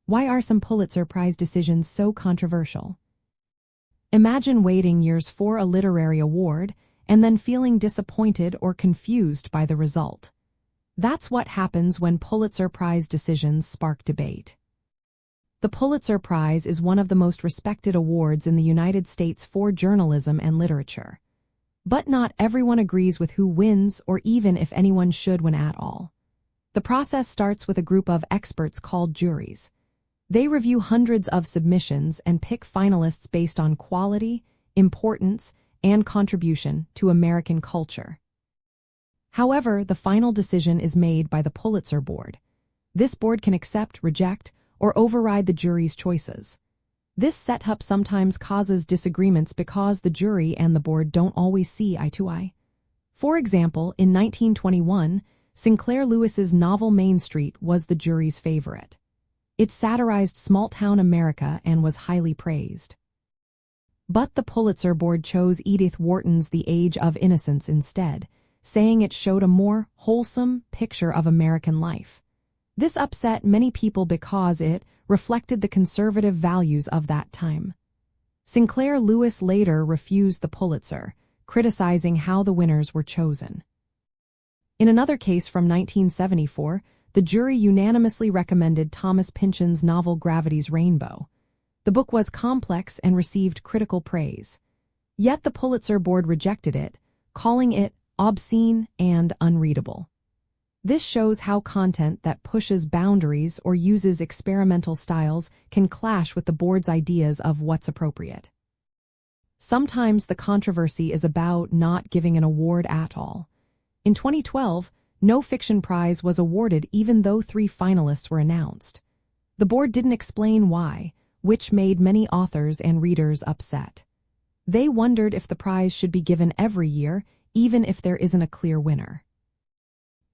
Why are some Pulitzer Prize decisions so controversial? Imagine waiting years for a literary award and then feeling disappointed or confused by the result. That's what happens when Pulitzer Prize decisions spark debate. The Pulitzer Prize is one of the most respected awards in the United States for journalism and literature. But not everyone agrees with who wins or even if anyone should win at all. The process starts with a group of experts called juries. They review hundreds of submissions and pick finalists based on quality, importance, and contribution to American culture. However, the final decision is made by the Pulitzer Board. This board can accept, reject, or override the jury's choices. This setup sometimes causes disagreements because the jury and the board don't always see eye to eye. For example, in 1921, Sinclair Lewis's novel Main Street was the jury's favorite. It satirized small-town America and was highly praised. But the Pulitzer Board chose Edith Wharton's The Age of Innocence instead, saying it showed a more wholesome picture of American life. This upset many people because it reflected the conservative values of that time. Sinclair Lewis later refused the Pulitzer, criticizing how the winners were chosen. In another case from 1974, the jury unanimously recommended Thomas Pynchon's novel Gravity's Rainbow. The book was complex and received critical praise. Yet the Pulitzer Board rejected it, calling it obscene and unreadable. This shows how content that pushes boundaries or uses experimental styles can clash with the board's ideas of what's appropriate. Sometimes the controversy is about not giving an award at all. In 2012, no fiction prize was awarded even though 3 finalists were announced. The board didn't explain why, which made many authors and readers upset. They wondered if the prize should be given every year, even if there isn't a clear winner.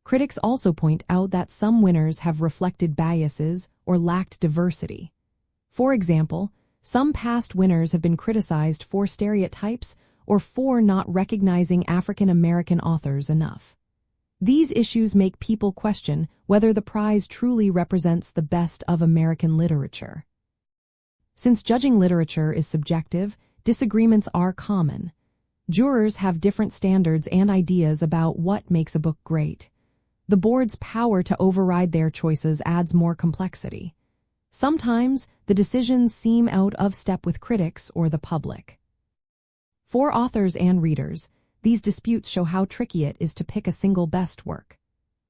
Critics also point out that some winners have reflected biases or lacked diversity. For example, some past winners have been criticized for stereotypes or for not recognizing African American authors enough. These issues make people question whether the prize truly represents the best of American literature. Since judging literature is subjective, disagreements are common. Jurors have different standards and ideas about what makes a book great. The board's power to override their choices adds more complexity. Sometimes, the decisions seem out of step with critics or the public. For authors and readers, these disputes show how tricky it is to pick a single best work.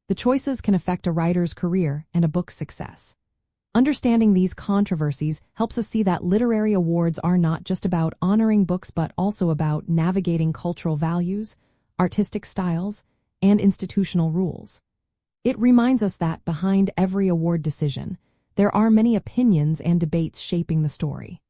The choices can affect a writer's career and a book's success. Understanding these controversies helps us see that literary awards are not just about honoring books but also about navigating cultural values, artistic styles, and institutional rules. It reminds us that behind every award decision, there are many opinions and debates shaping the story.